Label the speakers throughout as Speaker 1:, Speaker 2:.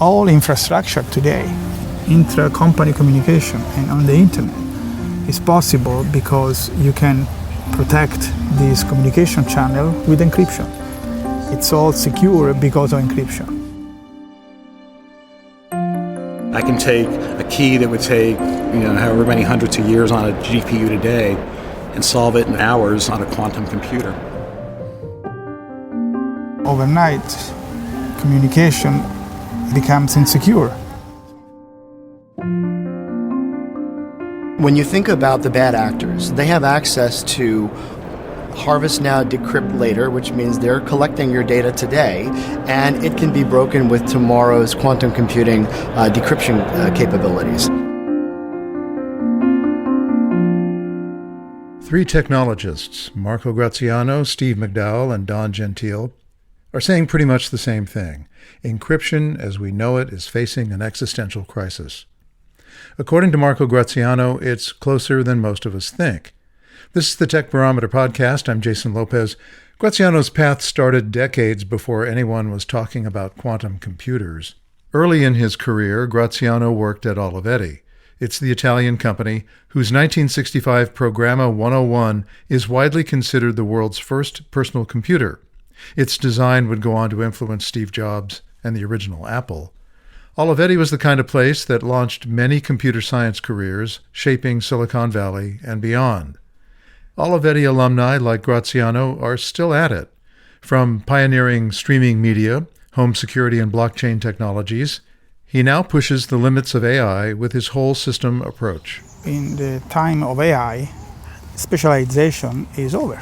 Speaker 1: All infrastructure today, intra-company communication and on the internet, is possible because you can protect this communication channel with encryption. It's all secure because of encryption.
Speaker 2: I can take a key that would take, however many hundreds of years on a GPU today and solve it in hours on a quantum computer.
Speaker 1: Overnight, communication becomes insecure.
Speaker 3: When you think about the bad actors, they have access to harvest now, decrypt later, which means they're collecting your data today, and it can be broken with tomorrow's quantum computing decryption capabilities.
Speaker 4: Three technologists, Marco Graziano, Steve McDowell, and Don Gentile, are saying pretty much the same thing. Encryption, as we know it, is facing an existential crisis. According to Marco Graziano, it's closer than most of us think. This is the Tech Barometer podcast. I'm Jason Lopez. Graziano's path started decades before anyone was talking about quantum computers. Early in his career, Graziano worked at Olivetti. It's the Italian company whose 1965 Programma 101 is widely considered the world's first personal computer. Its design would go on to influence Steve Jobs and the original Apple. Olivetti was the kind of place that launched many computer science careers, shaping Silicon Valley and beyond. Olivetti alumni like Graziano are still at it. From pioneering streaming media, home security, and blockchain technologies, he now pushes the limits of AI with his whole system approach.
Speaker 1: In the time of AI, specialization is over.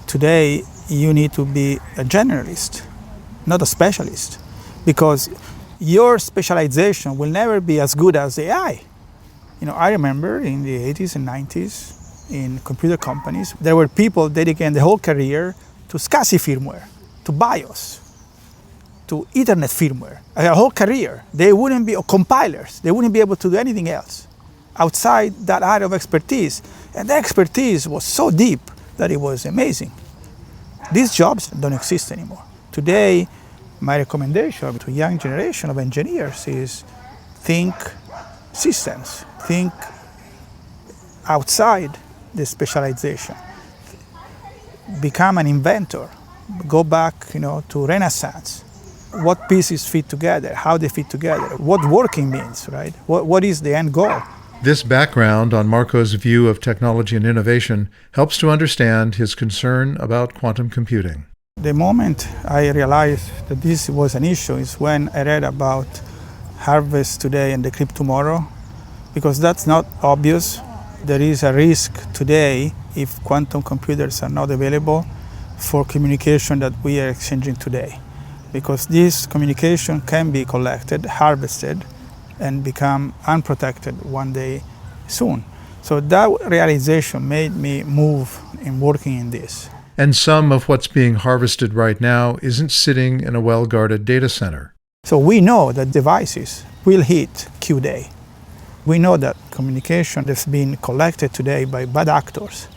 Speaker 1: Today, you need to be a generalist, not a specialist, because your specialization will never be as good as AI. I remember in the 80s and 90s, in computer companies, there were people dedicating the whole career to SCSI firmware, to BIOS, to Ethernet firmware, a whole career. They wouldn't be compilers. They wouldn't be able to do anything else outside that area of expertise. And the expertise was so deep that it was amazing. These jobs don't exist anymore. Today, my recommendation to young generation of engineers is think systems, think outside the specialization. Become an inventor. Go back, to Renaissance. What pieces fit together, how they fit together, what working means, right? What is the end goal?
Speaker 4: This background on Marco's view of technology and innovation helps to understand his concern about quantum computing.
Speaker 1: The moment I realized that this was an issue is when I read about harvest today and decrypt tomorrow, because that's not obvious. There is a risk today, if quantum computers are not available, for communication that we are exchanging today. Because this communication can be collected, harvested, and become unprotected one day soon. So that realization made me move in working in this.
Speaker 4: And some of what's being harvested right now isn't sitting in a well-guarded data center.
Speaker 1: So we know that devices will hit Q-Day. We know that communication that's been collected today by bad actors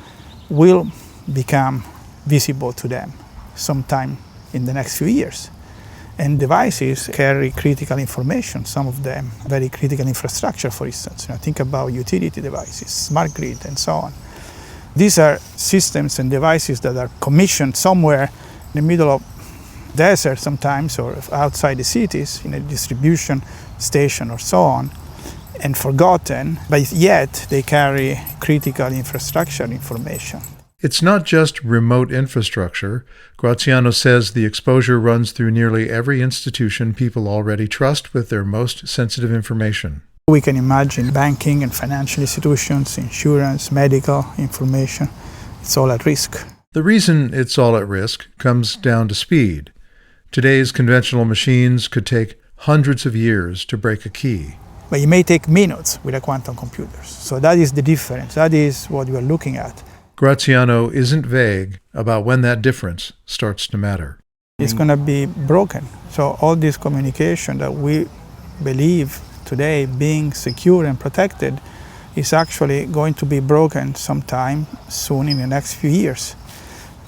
Speaker 1: will become visible to them sometime in the next few years. And devices carry critical information, some of them very critical infrastructure, for instance. Think about utility devices, smart grid, and so on. These are systems and devices that are commissioned somewhere in the middle of desert sometimes, or outside the cities, in a distribution station or so on, and forgotten, but yet they carry critical infrastructure information.
Speaker 4: It's not just remote infrastructure. Graziano says the exposure runs through nearly every institution people already trust with their most sensitive information.
Speaker 1: We can imagine banking and financial institutions, insurance, medical information. It's all at risk.
Speaker 4: The reason it's all at risk comes down to speed. Today's conventional machines could take hundreds of years to break a key.
Speaker 1: But it may take minutes with a quantum computers. So that is the difference. That is what we are looking at.
Speaker 4: Graziano isn't vague about when that difference starts to matter.
Speaker 1: It's going to be broken. So all this communication that we believe today being secure and protected is actually going to be broken sometime soon in the next few years.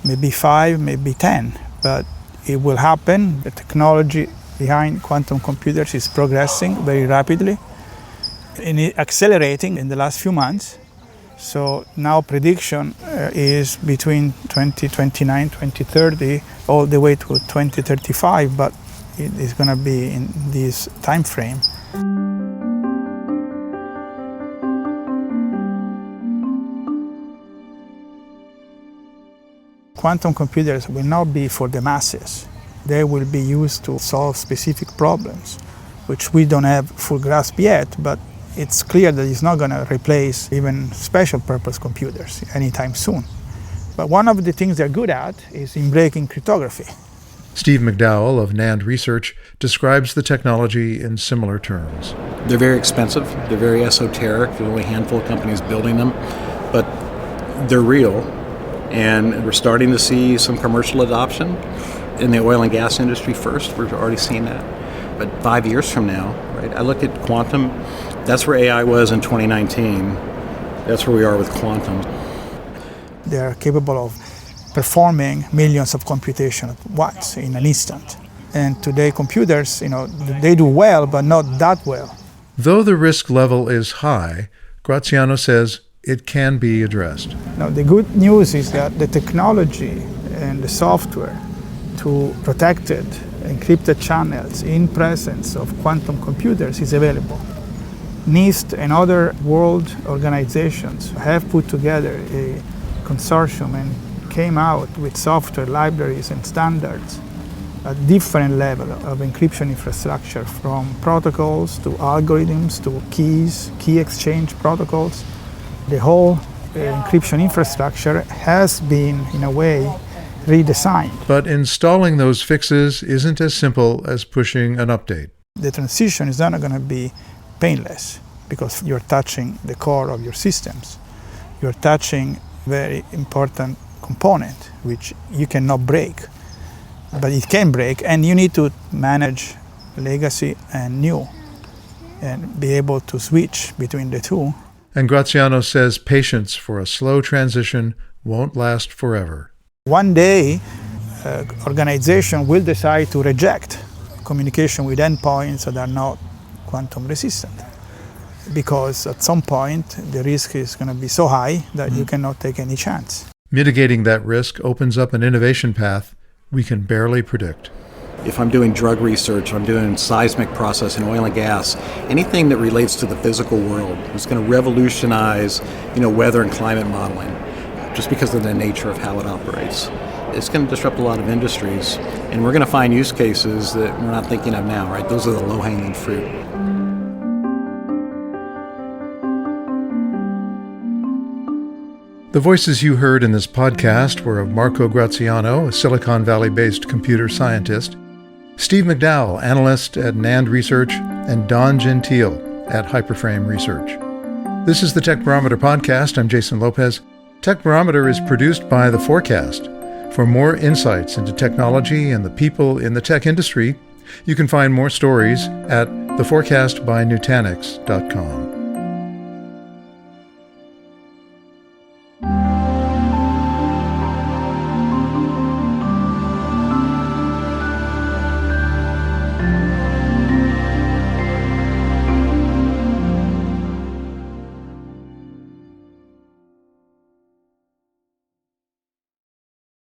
Speaker 1: Maybe 5, maybe 10, but it will happen. The technology behind quantum computers is progressing very rapidly and accelerating in the last few months. So now prediction is between 2029, 2030, all the way to 2035, but it is going to be in this time frame. Quantum computers will not be for the masses. They will be used to solve specific problems, which we don't have full grasp yet, but it's clear that it's not going to replace even special purpose computers anytime soon. But one of the things they're good at is in breaking cryptography.
Speaker 4: Steve McDowell of NAND Research describes the technology in similar terms.
Speaker 2: They're very expensive. They're very esoteric. There's only a handful of companies building them, but they're real. And we're starting to see some commercial adoption in the oil and gas industry first. We're already seeing that. But 5 years from now, right, I look at quantum, that's where AI was in 2019. That's where we are with quantum.
Speaker 1: They are capable of performing millions of computations at once in an instant. And today computers, they do well, but not that well.
Speaker 4: Though the risk level is high, Graziano says it can be addressed.
Speaker 1: Now, the good news is that the technology and the software to protected encrypted channels in presence of quantum computers is available. NIST and other world organizations have put together a consortium and came out with software libraries and standards at different level of encryption infrastructure, from protocols to algorithms to keys, key exchange protocols. The whole encryption infrastructure has been, in a way, redesigned.
Speaker 4: But installing those fixes isn't as simple as pushing an update.
Speaker 1: The transition is not going to be painless because you're touching the core of your systems. You're touching a very important component which you cannot break, but it can break, and you need to manage legacy and new and be able to switch between the two.
Speaker 4: And Graziano says patience for a slow transition won't last forever.
Speaker 1: One day, organization will decide to reject communication with endpoints that are not quantum resistant, because at some point the risk is going to be so high that you cannot take any chance.
Speaker 4: Mitigating that risk opens up an innovation path we can barely predict.
Speaker 2: If I'm doing drug research, I'm doing seismic processing, oil and gas, anything that relates to the physical world is going to revolutionize, weather and climate modeling, just because of the nature of how it operates. It's going to disrupt a lot of industries, and we're going to find use cases that we're not thinking of now, right? Those are the low-hanging fruit.
Speaker 4: The voices you heard in this podcast were of Marco Graziano, a Silicon Valley-based computer scientist, Steve McDowell, analyst at NAND Research, and Don Gentile at Hyperframe Research. This is the Tech Barometer podcast. I'm Jason Lopez. Tech Barometer is produced by The Forecast. For more insights into technology and the people in the tech industry, you can find more stories at theforecastbynutanix.com.